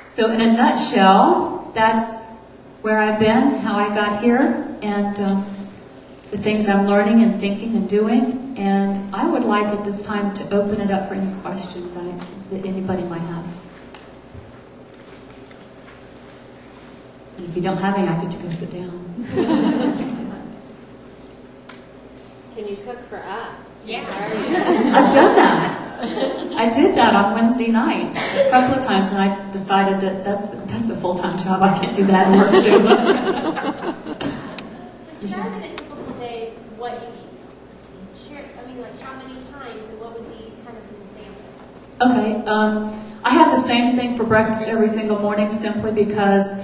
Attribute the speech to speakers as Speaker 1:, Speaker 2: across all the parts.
Speaker 1: So in a nutshell, that's where I've been, how I got here, and the things I'm learning and thinking and doing. And I would like at this time to open it up for any questions that anybody might have. And if you don't have any, I get to go sit down.
Speaker 2: Can you cook for us?
Speaker 3: Yeah.
Speaker 1: I've done that. I did that on Wednesday night a couple of times, and I decided that that's a full-time job. I can't do that and work too.
Speaker 3: Describe in a typical day what you eat. Share, like how many times and what would be kind of an example?
Speaker 1: Okay, I have the same thing for breakfast every single morning simply because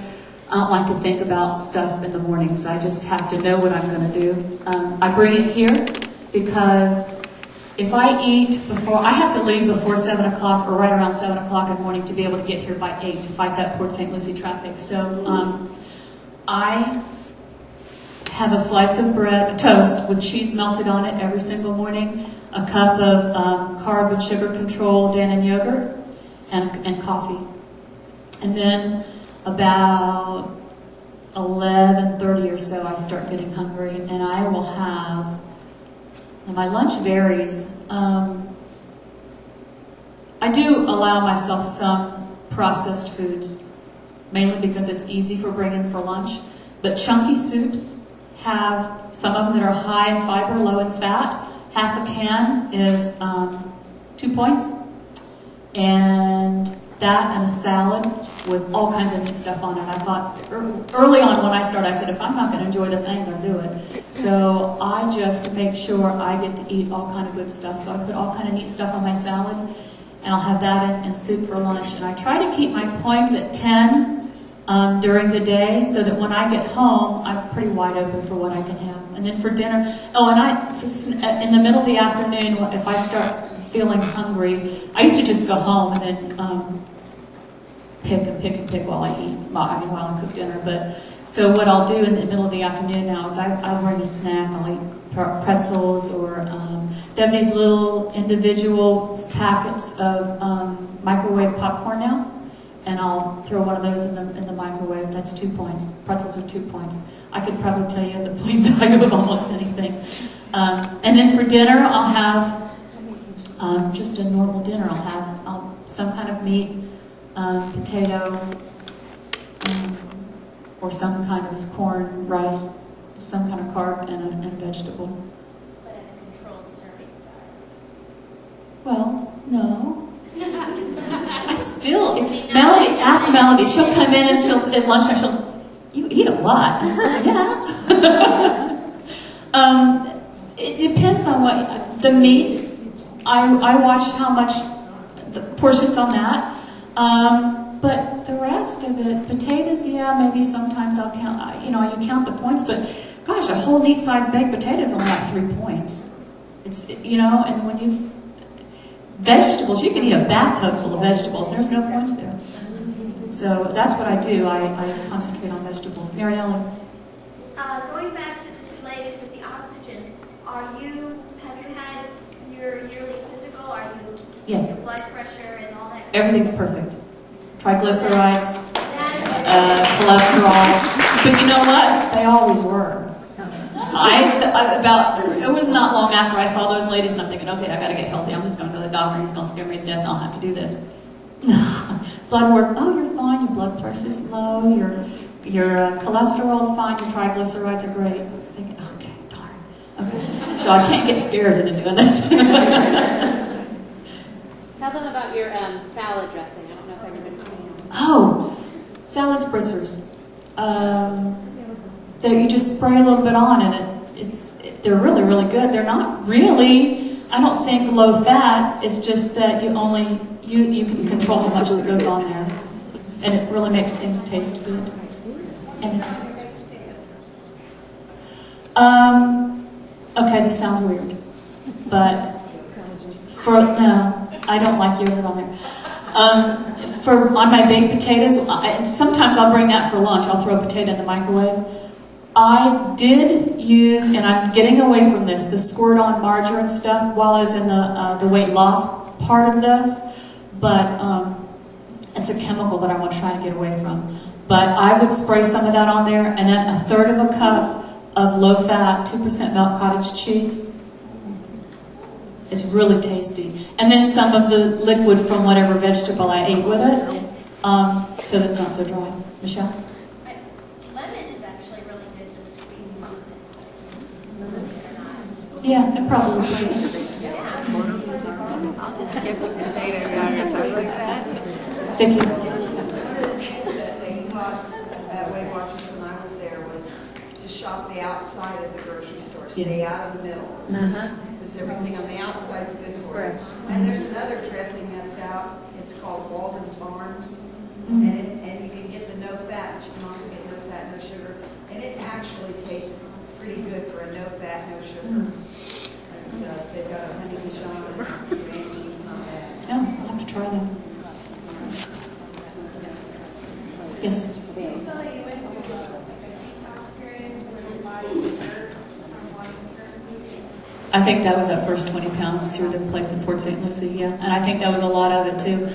Speaker 1: I don't like to think about stuff in the mornings. I just have to know what I'm going to do. I bring it here because if I eat before, I have to leave before 7 o'clock or right around 7 o'clock in the morning to be able to get here by 8 to fight that Port St. Lucie traffic. So I have a slice of bread, a toast with cheese melted on it every single morning, a cup of carb and sugar controlled Dannon yogurt, and coffee. And then about 11:30 or so, I start getting hungry, and I will have. And my lunch varies. I do allow myself some processed foods, mainly because it's easy for bringing for lunch. But chunky soups have some of them that are high in fiber, low in fat. Half a can is 2 points, and that and a salad with all kinds of neat stuff on it. I thought early on when I started, I said, if I'm not going to enjoy this, I ain't going to do it. So I just make sure I get to eat all kind of good stuff. So I put all kind of neat stuff on my salad, and I'll have that and soup for lunch. And I try to keep my points at 10 during the day so that when I get home, I'm pretty wide open for what I can have. And then for dinner, in the middle of the afternoon, if I start feeling hungry, I used to just go home and then pick while I eat, while I cook dinner. But so what I'll do in the middle of the afternoon now is I'll bring a snack. I'll eat pretzels, or they have these little individual packets of microwave popcorn now, and I'll throw one of those in the microwave. That's 2 points. Pretzels are 2 points. I could probably tell you the point value of almost anything. And then for dinner, I'll have just a normal dinner. I'll have some kind of meat. Potato, or some kind of corn, rice, some kind of carb, and a vegetable.
Speaker 3: But at a controlled serving size.
Speaker 1: Well, no. Melody, ask Melody. She'll come in and at lunchtime, you eat a lot. I said, yeah. It depends on what, the meat, I watch how much, the portions on that. But the rest of it, potatoes, yeah, maybe sometimes I'll count, you count the points, but gosh, a whole neat sized baked potato is only like 3 points. It's, and when vegetables, you can eat a bathtub full of vegetables, there's no points there. So that's what I do, I concentrate on vegetables. Mariella?
Speaker 4: Going back to the two ladies with the oxygen, have you had your yearly physical? Are you
Speaker 1: Yes.
Speaker 4: blood pressure and all that?
Speaker 1: Everything's perfect. Triglycerides, cholesterol. But you know what? They always were. It was not long after I saw those ladies, and I'm thinking, okay, I got to get healthy. I'm just going to go to the doctor. He's going to scare me to death. And I'll have to do this. Blood work. Oh, you're fine. Your blood pressure's low. Your cholesterol's fine. Your triglycerides are great. I'm thinking, okay, darn. Okay, so I can't get scared into doing this.
Speaker 2: Tell them about your salad dressing. I don't know if everybody's seen it.
Speaker 1: Oh, salad spritzers. You just spray a little bit on, and they're really, really good. They're not really, I don't think, low fat. It's just that you can control how much that goes on there, and it really makes things taste good. And okay, this sounds weird, but no, I don't like yogurt on there. On my baked potatoes, sometimes I'll bring that for lunch. I'll throw a potato in the microwave. I did use, and I'm getting away from this, the squirt-on margarine stuff while I was in the weight loss part of this, but It's a chemical that I want to try and get away from. But I would spray some of that on there, and then a third of a cup of low-fat, 2% milk cottage cheese. It's really tasty. And then some of the liquid from whatever vegetable I ate with it, so that's not so dry. Michelle?
Speaker 3: Lemon is actually really good, just squeeze on it.
Speaker 1: Yeah, it probably would.
Speaker 5: I'll just skip the potato yogurt like that.
Speaker 1: Thank you.
Speaker 6: That they taught at Weight Watchers when I was there was to shop the outside of the grocery store, stay
Speaker 1: Yes.
Speaker 6: out of the middle.
Speaker 5: Uh-huh.
Speaker 6: Because everything on the outside is good for you.
Speaker 5: Fresh.
Speaker 6: And there's another dressing that's out, it's called Walden Farms.
Speaker 1: Mhm.
Speaker 6: And you can get the no fat, but you can also get no fat, no sugar. And it actually tastes pretty good for a no fat, no sugar. And, they've got a honey Dijon and cream cheese, not bad.
Speaker 1: No, I'll have to try them. Yes.
Speaker 3: So you went through this detox period where your body hurt from wanting certain foods.
Speaker 1: I think that was that first 20 pounds through the place in Port St. Lucie, yeah. And I think that was a lot of it, too.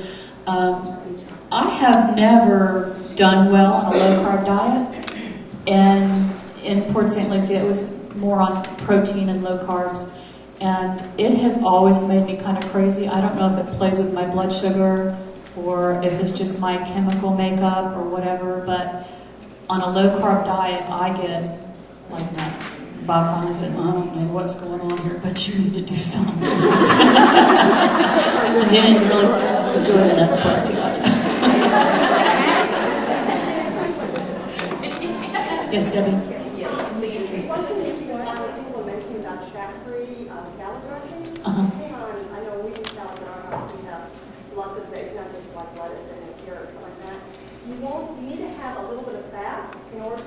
Speaker 1: I have never done well on a low-carb diet. And in Port St. Lucie, it was more on protein and low carbs. And it has always made me kind of crazy. I don't know if it plays with my blood sugar or if it's just my chemical makeup or whatever, but on a low-carb diet, I get like nuts. Bob finally said, "I don't know what's going on here, but you need to do something different." I didn't really enjoy the nuts part too much. Yes, Debbie?
Speaker 7: Salad dressing.
Speaker 1: Uh-huh.
Speaker 7: I know we do salad in our house. We have lots of things, not just like lettuce and carrots and like that. You need to have a little bit of fat in order to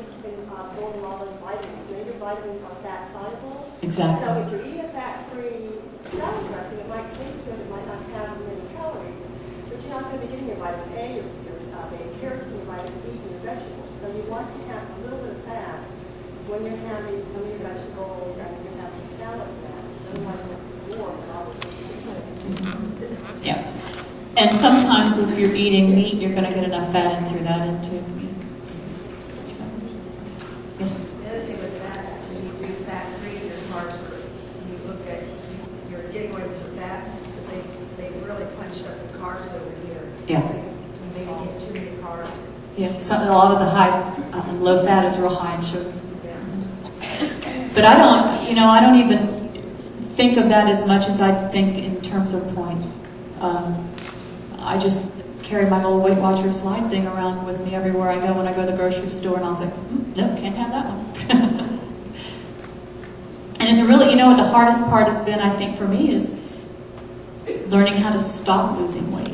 Speaker 7: absorb all those vitamins. Now your vitamins are fat soluble.
Speaker 1: Exactly.
Speaker 7: So if you're eating a fat-free salad dressing, it might taste good, it might not have many calories, but you're not going to be getting your vitamin A, your carrots, and your vitamin B from your vegetables. So you want to have a little bit of fat when you're having some of your vegetables and you're having salads.
Speaker 1: Yeah. And sometimes if you're eating meat, you're going to get enough fat in through that too. Yes?
Speaker 6: The other thing with fat, when you do fat-free, your carbs are, when you look at, you're getting away with the fat, but they really punched up the carbs over here.
Speaker 1: Yeah.
Speaker 6: So you maybe get too many carbs.
Speaker 1: Yeah, a lot of the high, low fat is real high in sugars.
Speaker 6: Yeah.
Speaker 1: But I don't even think of that as much as I think in terms of points. I just carry my little Weight Watchers slide thing around with me everywhere I go when I go to the grocery store, and I was like, nope, can't have that one. And it's really, what the hardest part has been, I think, for me is learning how to stop losing weight.